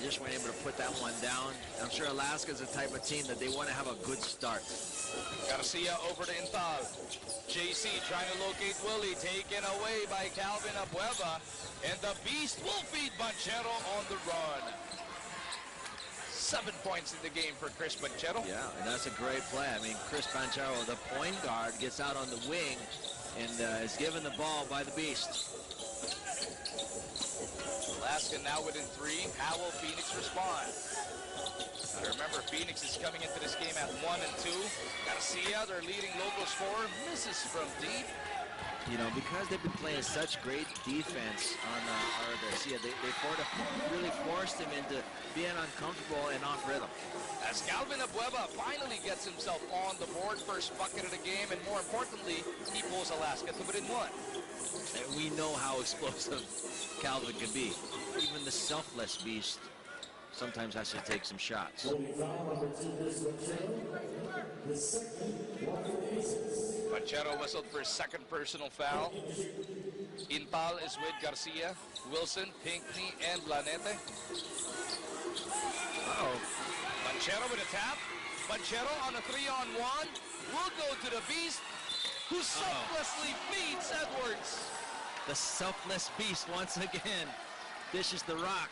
just weren't able to put that one down. I'm sure Alaska's the type of team that they want to have a good start. Garcia over to Intal. JC trying to locate Willie, taken away by Calvin Abueva. And the Beast will feed Banchero on the run. 7 points in the game for Chris Banchero. Yeah, and that's a great play. I mean, Chris Banchero, the point guard, gets out on the wing and is given the ball by the Beast. Alaska now within 3. How will Phoenix respond? Now remember, Phoenix is coming into this game at 1 and 2. Garcia, their leading local scorer, misses from deep. You know, because they've been playing such great defense on Garcia, they really forced him into being uncomfortable and off rhythm. As Calvin Abueva finally gets himself on the board, first bucket of the game, and more importantly, he pulls Alaska to within 1. And we know how explosive Calvin can be. Even the selfless Beast sometimes has to take some shots. Banchero whistled for his second personal foul. Intal is with Garcia, Wilson, Pinckney, and Lanete. Banchero with a tap. Banchero on a 3-on-1. Will go to the Beast, who selflessly beats Edwards. The selfless Beast once again dishes the rock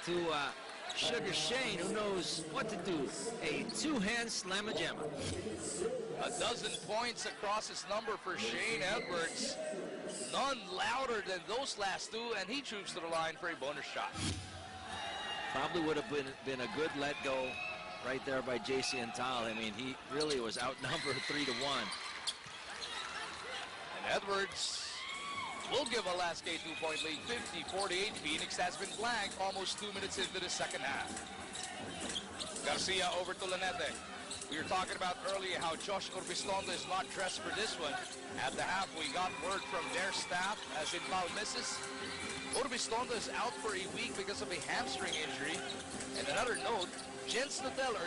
to Sugar Shane, who knows what to do. A two-hand slamma-jamma. 12 points across his number for Shane Edwards. None louder than those last two, and he troops to the line for a bonus shot. Probably would have been a good let go right there by JC Intal. I mean, he really was outnumbered 3-1. And Edwards will give Alaska a 2-point lead, 50-48. Phoenix has been blanked almost 2 minutes into the second half. Garcia over to Lanete. We were talking about earlier how Josh Urbistondo is not dressed for this one. At the half, we got word from their staff as Intal misses. Urbistondo is out for a week because of a hamstring injury. And another note, Jens Snodell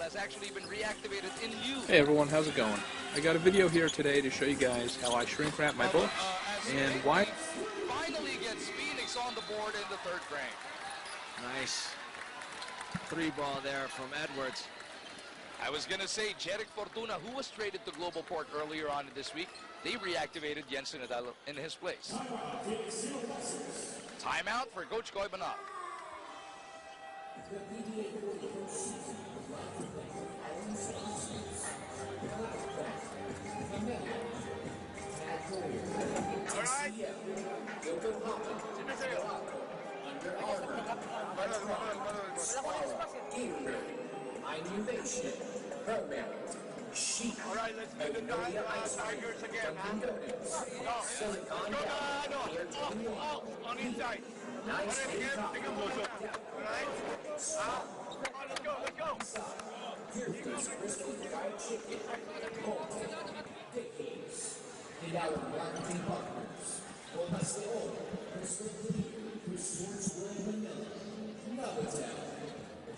has actually been reactivated in lieu. Hey everyone, how's it going? I got a video here today to show you guys how I shrink wrap my books and why. Finally gets Phoenix on the board in the third frame. Nice 3-ball there from Edwards. I was going to say, Jeric Fortuna, who was traded to Global Port earlier on this week, they reactivated Jens Snodell in his place. Timeout for Coach Koibanov. All right. Innovation program. All right, let's do the Tigers again. On inside. Nice. All right. Let's go. Decades. Without marketing partners. Sports World Manila. Novotel.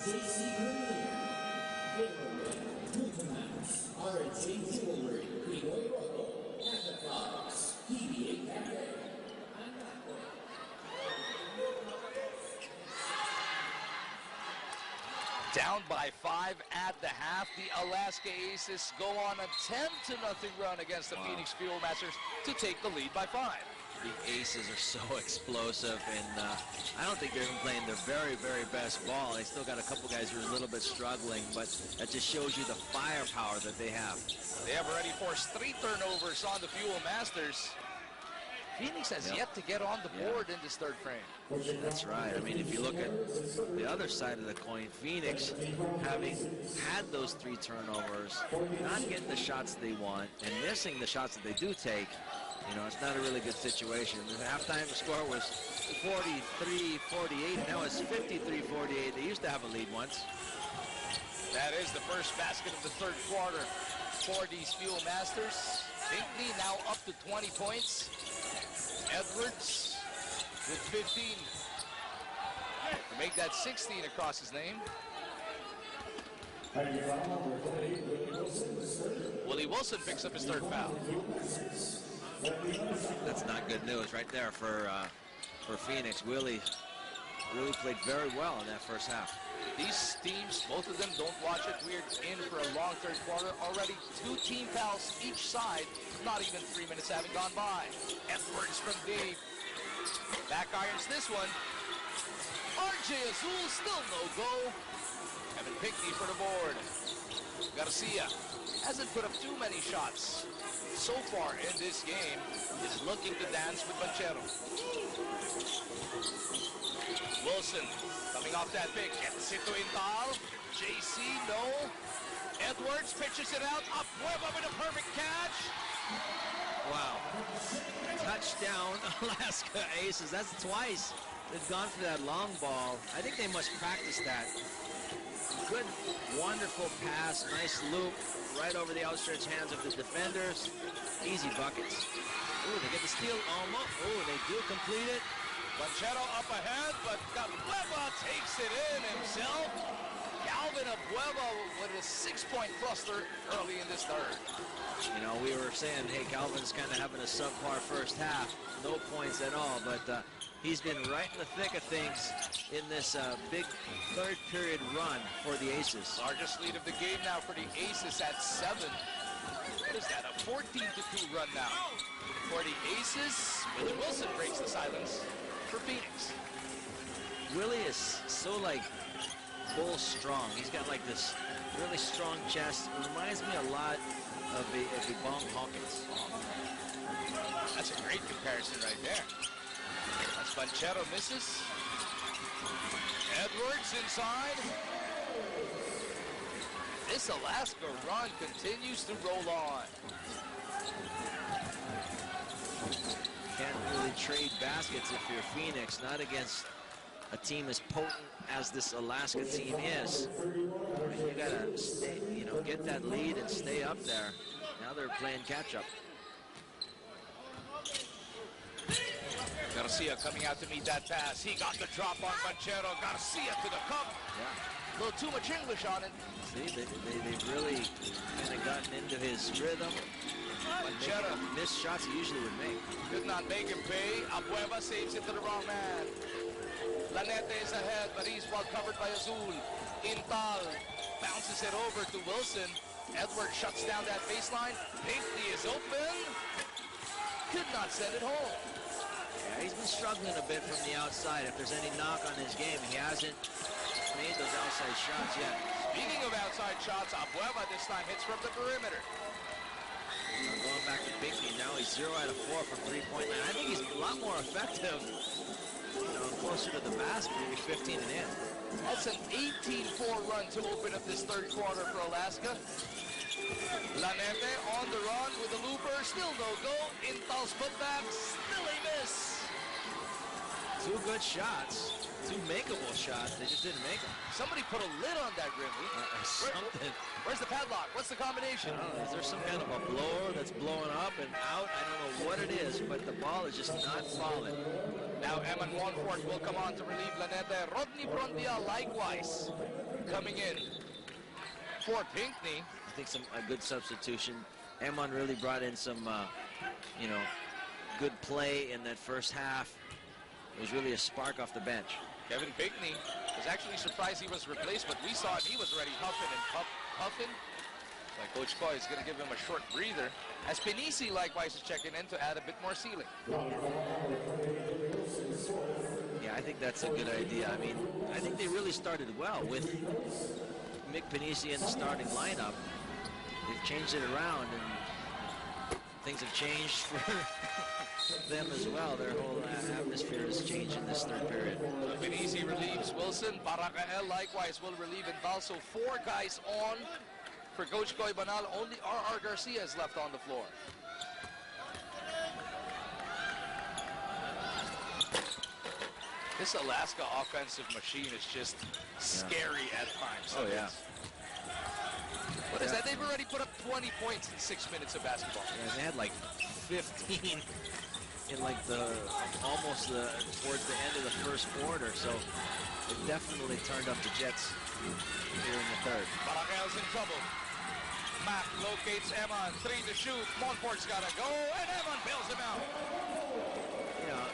JC Premier. RJ Jewelry, Pinoy Roco, Fox, PBA Cafe. Down by 5 at the half, the Alaska Aces go on a 10-0 run against the Phoenix Fuelmasters to take the lead by 5. The Aces are so explosive, and I don't think they're even playing their very, very best ball. They still got a couple guys who are a little bit struggling, but that just shows you the firepower that they have. They have already forced 3 turnovers on the Fuelmasters. Phoenix has yet to get on the board in this third frame. That's right. I mean, if you look at the other side of the coin, Phoenix, having had those 3 turnovers, not getting the shots they want, and missing the shots that they do take, you know, it's not a really good situation. The halftime score was 43-48. Now it's 53-48. They used to have a lead once. That is the first basket of the third quarter for these Fuelmasters. Pinckney now up to 20 points. Edwards with 15. To make that 16 across his name. Willie Wilson picks up his third foul. That's not good news right there for Phoenix. Willie really played very well in that first half. These teams, both of them, don't watch it. We're in for a long third quarter. Already 2 team fouls each side. Not even 3 minutes having gone by. Edwards from deep. Back irons this one. RJ Azul still no go. Kevin Pinkney for the board. Garcia hasn't put up too many shots so far in this game. Is looking to dance with Banchero. Wilson coming off that pick. Gets it to Intal. JC, no. Edwards pitches it out. Abueva with a perfect catch. Wow. Touchdown, Alaska Aces. That's twice they've gone for that long ball. I think they must practice that. Good, wonderful pass. Nice loop right over the outstretched hands of the defenders. Easy buckets. Ooh, they get the steal almost. Ooh, they do complete it. Banchero up ahead, but Abueva takes it in himself. Calvin Abueva with a 6-point cluster early in this third. You know, we were saying, hey, Calvin's kind of having a subpar first half. No points at all, but he's been right in the thick of things in this big third period run for the Aces. Largest lead of the game now for the Aces at 7. What is that, a 14-2 run now for the Aces? Willie Wilson breaks the silence for Phoenix. Willie is so like bull strong. He's got like this really strong chest. It reminds me a lot of a Bong Hawkins. That's a great comparison right there. As Banchero misses. Edwards inside. This Alaska run continues to roll on. Can't really trade baskets if you're Phoenix, not against a team as potent as this Alaska team is. You gotta stay, you know, get that lead and stay up there. Now they're playing catch up. Garcia coming out to meet that pass. He got the drop on Banchero. Garcia to the cup. Yeah. A little too much English on it. See, they've really kind of gotten into his rhythm. Banchero missed shots he usually would make. Could not make him pay. Abueva saves it to the wrong man. Lanete is ahead, but he's well covered by Azul. Intal bounces it over to Wilson. Edwards shuts down that baseline. Pinkney is open. Could not send it home. Yeah, he's been struggling a bit from the outside. If there's any knock on his game, he hasn't made those outside shots yet. Speaking of outside shots, Abueva this time hits from the perimeter. Going back to Pinkney, now he's 0 out of 4 from three-point line. I think he's a lot more effective, you know, closer to the basket, maybe 15 and in. That's an 18-4 run to open up this third quarter for Alaska. Lanete on the run with the looper, still no go. Intal's putback, still a miss. 2 good shots, 2 makeable shots. They just didn't make them. Somebody put a lid on that rim. Something. Where's the padlock? What's the combination? I don't know. Is there some kind of a blower that's blowing up and out? I don't know what it is, but the ball is just not falling. Now Eman Wanfort will come on to relieve Lanete. Rodney Brondia likewise coming in for Pinkney. I think a good substitution. Eman really brought in some, you know, good play in that first half. It was really a spark off the bench. Kevin Pinkney was actually surprised he was replaced, but we saw it. He was already huffing and puffing. Like Coach Coy is going to give him a short breather. As Penisi likewise is checking in to add a bit more ceiling. Yeah, I think that's a good idea. I mean, I think they really started well with Mick Penisi in the starting lineup. They've changed it around, and things have changed for them as well. Their whole atmosphere has changed in this third period. Penisi relieves Wilson. Barakael likewise will relieve Intal. So 4 guys on for Coach Coy Banal. Only R.R. Garcia is left on the floor. This Alaska offensive machine is just scary at times. Oh, yeah. What is that? They've already put up 20 points in 6 minutes of basketball. Yeah, they had like 15 in like almost towards the end of the first quarter. So it definitely turned up the Jets here in the third. Barakael's in trouble. Mac locates Eman. 3 to shoot. Monfort's got to go, and Eman bails him out. You know,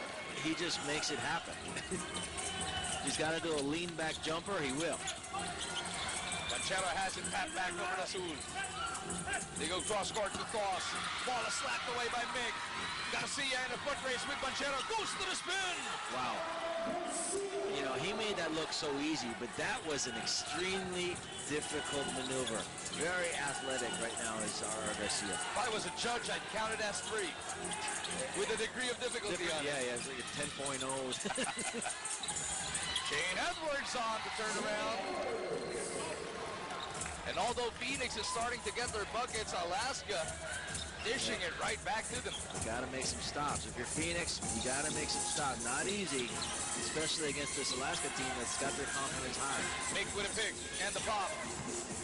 he just makes it happen. he's got to do a lean back jumper, he will. Banchero has it, pat back over to Azul. They go cross court to Toss. Ball is slapped away by Mig. Garcia in a foot race with Banchero. Goes to the spin. Wow. You know, he made that look so easy, but that was an extremely difficult maneuver. Very athletic right now is Garcia. If I was a judge, I'd count it as 3. With a degree of difficulty on it. Yeah, it's like a 10.0. Shane Edwards on to turn around. And although Phoenix is starting to get their buckets, Alaska dishing it right back to them. You got to make some stops. If you're Phoenix, you got to make some stops. Not easy, especially against this Alaska team that's got their confidence high. Mick with a pick and the pop.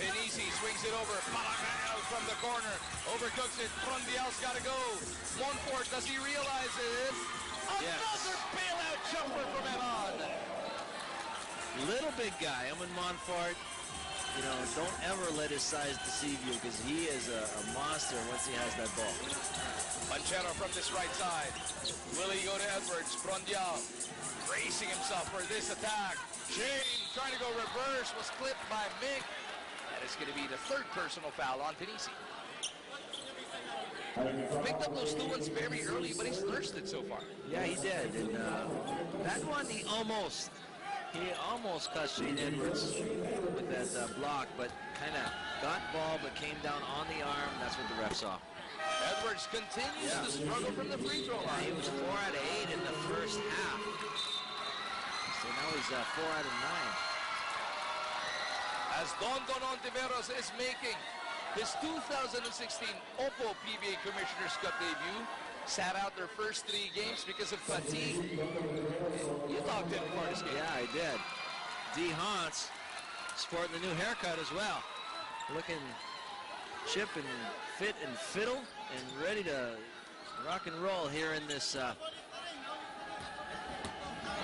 Benisi swings it over. Palacao from the corner. Overcooks it. Frondial's got to go. Monfort, does he realize it? Another bailout jumper from Evan. Little big guy, Evan Monfort. You know, don't ever let his size deceive you because he is a monster once he has that ball. Banchero from this right side. Will he go to Edwards? Frondial bracing himself for this attack. Shane trying to go reverse, was clipped by Mick. That is going to be the 3rd personal foul on Benisi. Picked up those 2 ones very early, but he's thirsted so far. Yeah, he did. And that one, he almost cut Shane Edwards with that block, but kind of got ball, but came down on the arm. That's what the ref saw. Edwards continues to struggle from the free throw line. He was 4 out of 8 in the first half. So now he's 4 out of 9. As Dondon Ontiveros is making his 2016 Oppo PBA Commissioner's Cup debut. Sat out their first 3 games because of fatigue. You talked to him before this game. Yeah, I did. D. Hans sporting the new haircut as well. Looking chip and fit and fiddle and ready to rock and roll here in this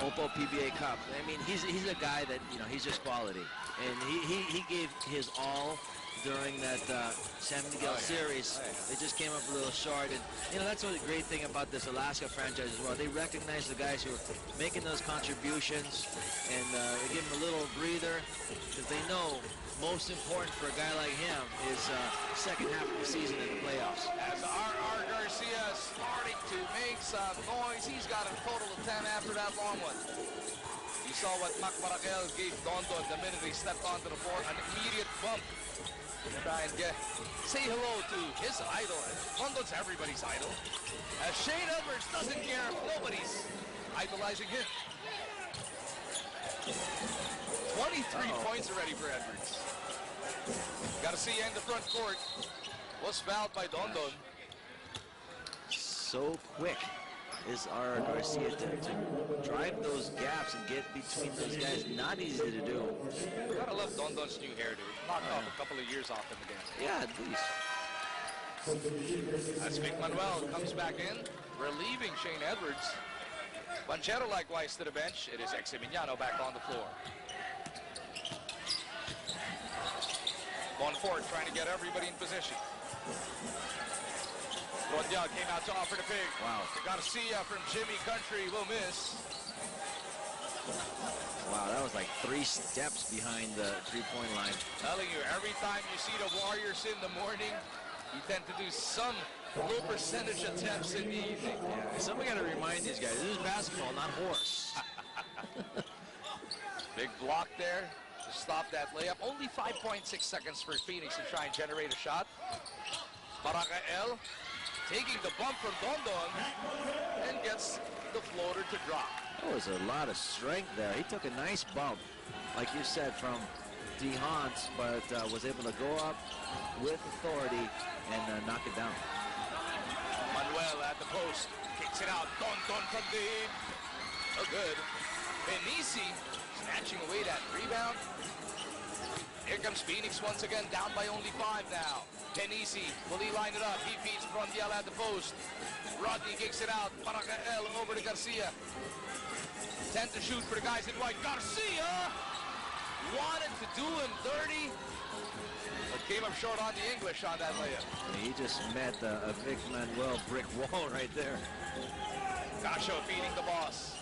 Oppo PBA Cup. I mean, he's a guy that, you know, he's just quality. And he gave his all during that San Miguel series. They just came up a little short. And, you know, that's the great thing about this Alaska franchise as well. They recognize the guys who are making those contributions, and they give them a little breather because they know most important for a guy like him is second half of the season in the playoffs. As R.R. Garcia is starting to make some noise. He's got a total of 10 after that long one. You saw what Mac Marakel gave Dondon the minute he stepped onto the floor. An immediate bump. Try and say hello to his idol. Dondon's everybody's idol. As Shane Edwards doesn't care if nobody's idolizing him. 23 points already for Edwards. Garcia in the front court. Was fouled by Dondon. So quick is our Garcia to drive those gaps and get between those guys. Not easy to do. Gotta love Dondon's new hairdo. Knocked off a couple of years off him again. Yeah, at least. As Vic Manuel comes back in, relieving Shane Edwards. Banchero likewise to the bench. It is Eximiliano back on the floor. Monfort trying to get everybody in position. Rondell came out to offer the pick. Wow. Garcia from Jimmy Country will miss. Wow, that was like 3 steps behind the three-point line. Telling you, every time you see the Warriors in the morning, you tend to do some low percentage attempts in the evening. Yeah, somebody got to remind these guys, this is basketball, not horse. Big block there to stop that layup. Only 5.6 seconds for Phoenix to try and generate a shot. Barakael taking the bump from Dondon and gets the floater to drop. That was a lot of strength there. He took a nice bump, like you said, from D. Hans, but was able to go up with authority and knock it down. Manuel at the post, kicks it out. Dondon from deep. Oh, good. Benisi snatching away that rebound. Here comes Phoenix once again, down by only 5 now. Benisi, will he line it up? He feeds Frondial at the post. Rodney kicks it out. Barakael over to Garcia. 10 to shoot for the guys in white. Garcia wanted to do him dirty, but came up short on the English on that layup. He just met a Vic Manuel brick wall right there. Gasho feeding the boss.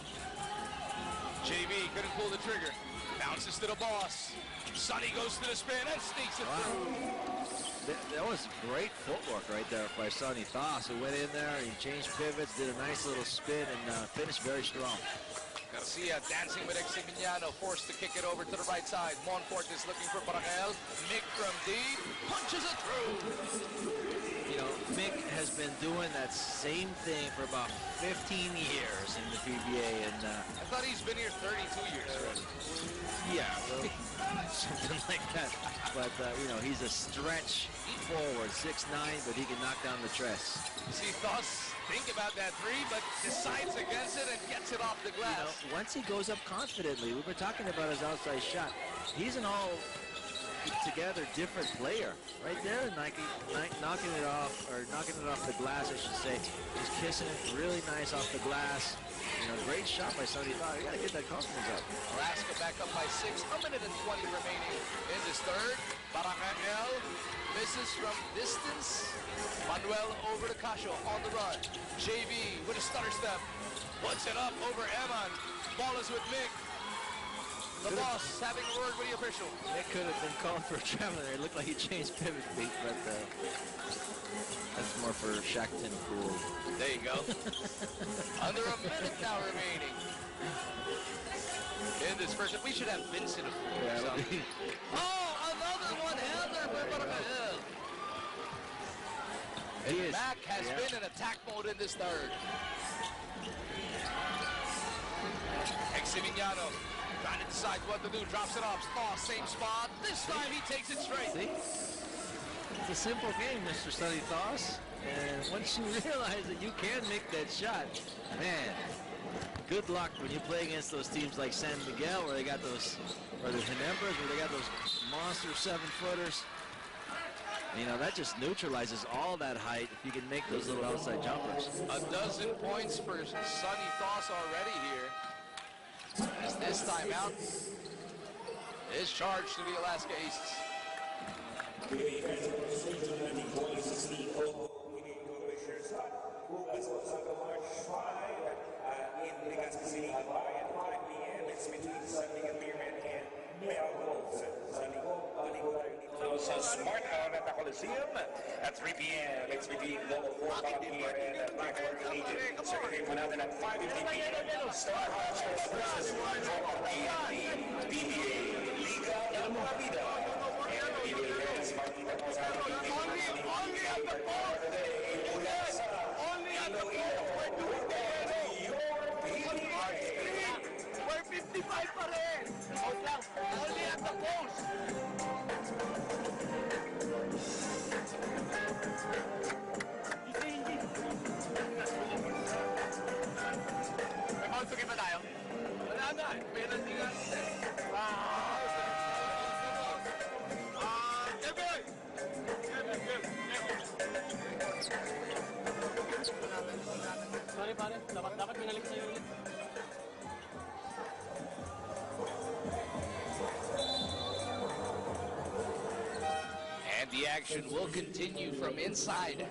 JV couldn't pull the trigger. Bounces to the boss. Sonny goes to the spin and sneaks it through. That was great footwork right there by Sonny Thoss, who went in there, he changed pivots, did a nice little spin, and finished very strong. Garcia dancing with Eximiliano, forced to kick it over to the right side. Monfort is looking for Barangel. Mick from deep, punches it through. You know, Mick has been doing that same thing for about 15 years in the PBA, and I thought he's been here 32 years already. yeah, well, something like that. But, you know, he's a stretch forward, 6'9", but he can knock down the tres. See, Thoss think about that three, but decides against it and gets it off the glass. You know, once he goes up confidently, we were talking about his outside shot. He's an all-together different player. Right there, knocking it off the glass, I should say. He's kissing it really nice off the glass. You know, great shot by Sonny Thoss. You got to get that confidence up. Alaska back up by 6, a minute and 20 remaining in this third. Barangel misses from distance. Manuel over to Casio on the run. JV with a stutter step. Puts it up over Eman. Ball is with Mick. The boss having a word with the official. It could have been called for a travel there. It looked like he changed pivot feet, but that's more for Shackton Pool. There you go. Under a minute now remaining. In this first, we should have Vincent a pool or something. Oh, another one hander for Barangel. And Mac has been in attack mode in this third. Eximiliano trying to decide what to do. Drops it off. Thoss, same spot. This time he takes it straight. See? It's a simple game, Mr. Sonny Thoss. And once you realize that you can make that shot, man, good luck when you play against those teams like San Miguel, where they got those, or the Ginebras, where they got those monster 7-footers. You know, that just neutralizes all that height if you can make those little outside jumpers. A dozen points for Sonny Thoss already here. As this time out is charged to the Alaska Aces. So Smart out at the Coliseum at 3 p.m. It's between Global 4 here and Blackburn Legion. Saturday for nothing at 5:50 p.m. Star Hawks versus PBA Liga La Vida. And the PBA fans, Martita Posada, only at the post. Only at the post. We're 55 pa rin. Only at the post. Sige pa tayo? Wala na. May natingan. Sorry pare, dapat binalik sa'yo ulit. And the action will continue from inside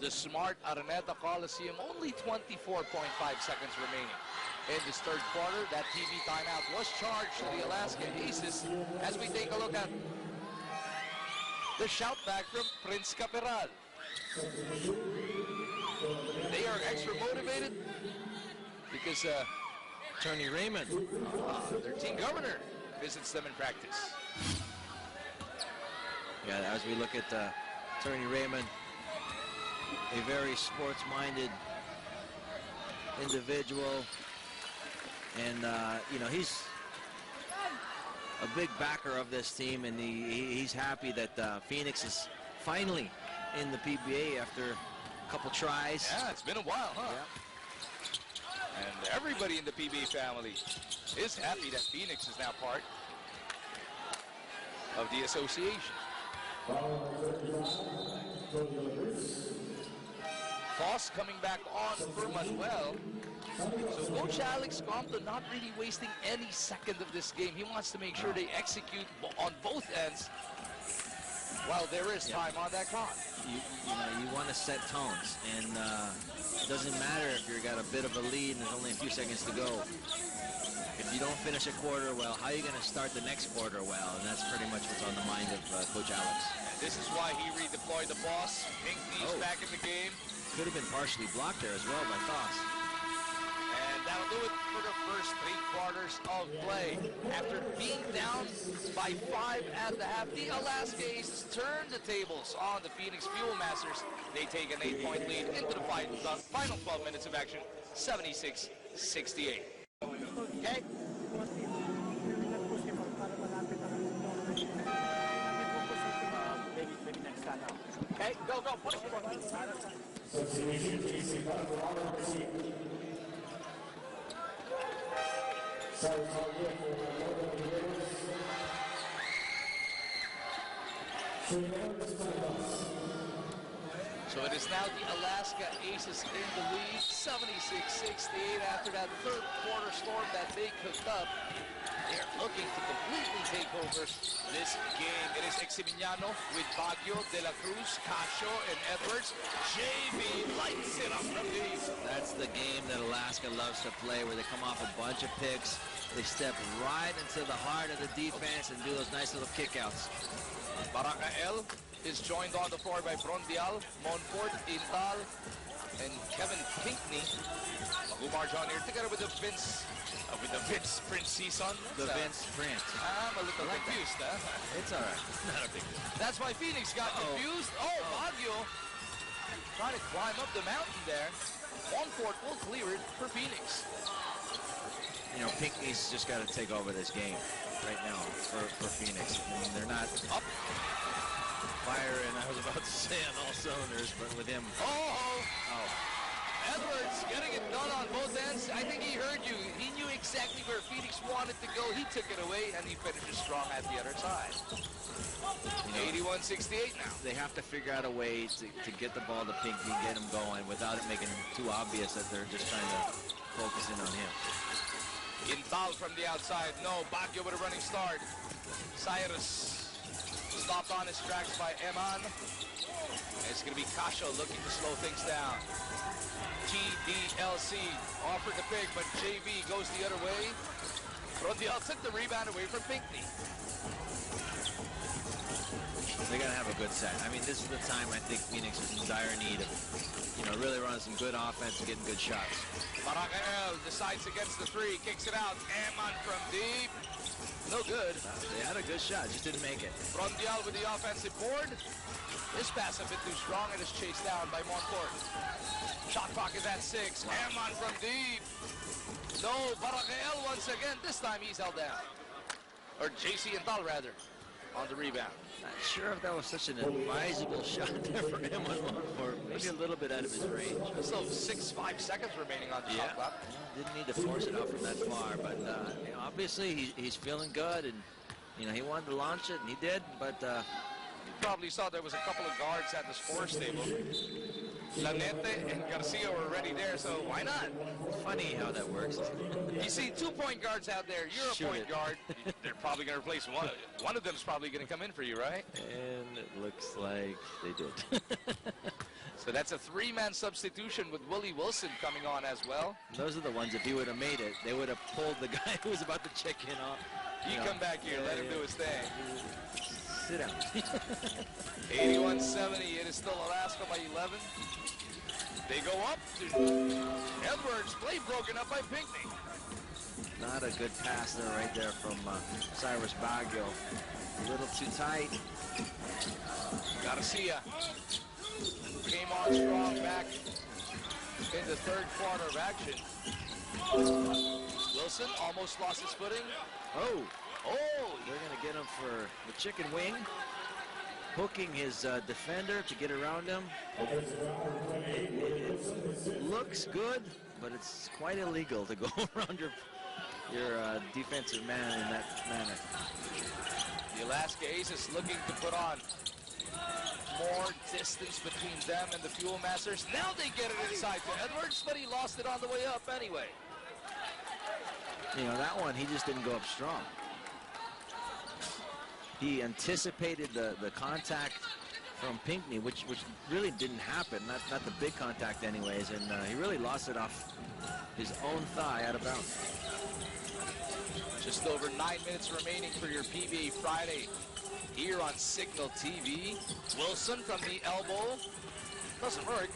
the Smart Araneta Coliseum. Only 24.5 seconds remaining. In this third quarter, that TV timeout was charged to the Alaska Aces as we take a look at the shout back from Prince Caperal. They are extra motivated because Attorney Raymond, their team governor, visits them in practice. yeah, as we look at Attorney Raymond, a very sports-minded individual. And, you know, he's a big backer of this team, and he's happy that Phoenix is finally in the PBA after a couple tries. Yeah, it's been a while, huh? Yeah. And everybody in the PBA family is happy that Phoenix is now part of the association. Thoss coming back on for Manuel. So Coach Alex Compton not really wasting any second of this game. He wants to make sure they execute on both ends while there is time on that clock. You know, you want to set tones, and it doesn't matter if you've got a bit of a lead and there's only a few seconds to go. if you don't finish a quarter well, how are you going to start the next quarter well? And that's pretty much what's on the mind of Coach Alex. This is why he redeployed the boss. Pinckney's back in the game. Could have been partially blocked there as well by Toss. And that'll do it for the first 3 quarters of play. After being down by 5 at the half, the Alaska Aces turned the tables on the Phoenix Fuel Masters. They take an 8-point lead into the final 12 minutes of action, 76-68. Okay? Maybe next time out. Okay, go, push it. So it is now the Alaska Aces in the lead, 76-68 after that third quarter storm that they cooked up. They're looking to completely take over this game. It is Eximiliano with Baguio, De La Cruz, Casio, and Edwards. JV lights it up from deep. That's the game that Alaska loves to play, where they come off a bunch of picks. They step right into the heart of the defense and do those nice little kickouts. Barakael is joined on the floor by Brondial, Monfort, Intal, and Kevin Pinckney. Umar John here together with the Vince Prince season. The Vince Prince. I'm a little confused, huh? It's all right. Not a big deal. That's why Phoenix got confused. Baguio trying to climb up the mountain there. Monfort will clear it for Phoenix. You know, Pinckney's just got to take over this game right now for Phoenix. I mean, they're not up fire, and I was about to say on all cylinders, but with him. Edwards getting it done on both ends. I think he heard you. He knew exactly where Phoenix wanted to go. He took it away, and he finishes strong at the other side. 81-68 now. They have to figure out a way to get the ball to Pinckney, get him going, without it making it too obvious that they're just trying to focus in on him. Intal from the outside. No, Baguio with a running start. Cyrus stopped on his tracks by Eman. It's going to be Casio looking to slow things down. TDLC offered the pick, but JV goes the other way. Rodial took the rebound away from Pinckney. They got to have a good set. I mean, this is the time I think Phoenix is in dire need of, really running some good offense and getting good shots. Barakael decides against the three, kicks it out. Eman from deep. No good. They had a good shot, just didn't make it. Rondial with the offensive board. This pass a bit too strong and is chased down by Monfort. Shot clock is at 6. Eman from deep. No, Barakael once again. This time he's held down. Or JC Intal rather, on the rebound. Not sure if that was such an advisable shot there for him, or maybe a little bit out of his range. Still 5 seconds remaining on the shot clock. Didn't need to force it out from that far, but obviously he's feeling good, and he wanted to launch it, and he did. But you probably saw there was a couple of guards at the scores table. Lanete and Garcia were already there, so why not? Funny how that works. You see 2-point guards out there. You're a point guard. They're probably going to replace one. One of them is probably going to come in for you, right? And it looks like they did. So that's a 3-man substitution with Willie Wilson coming on as well. Those are the ones, if he would have made it, they would have pulled the guy who was about to check in off. You come back here, let him do his thing. Sit down. 81-70, it is still Alaska by 11. They go up to Edwards, play broken up by Pinckney. Not a good pass there, right there from Cyrus Baguio. A little too tight. Garcia came on strong back in the third quarter of action. Wilson almost lost his footing. Oh, they're going to get him for the chicken wing. Hooking his defender to get around him. It looks good, but it's quite illegal to go around your defensive man in that manner. The Alaska Aces looking to put on more distance between them and the Fuel Masters. Now they get it inside to Edwards, but he lost it on the way up anyway. That one, he just didn't go up strong. He anticipated the contact from Pinckney, which really didn't happen, not the big contact anyways, and he really lost it off his own thigh out of bounds. Just over 9 minutes remaining for your PBA Friday here on Signal TV. Wilson from the elbow. Doesn't work.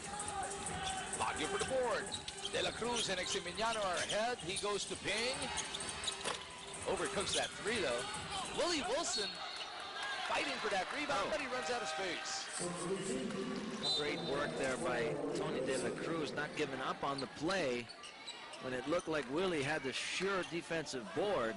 Baguio for the board. De La Cruz and Eximiliano are ahead. He goes to ping. Overcooks that three, though. Willie Wilson fighting for that rebound, but he runs out of space. Great work there by Tony De La Cruz, not giving up on the play when it looked like Willie had the sure defensive board.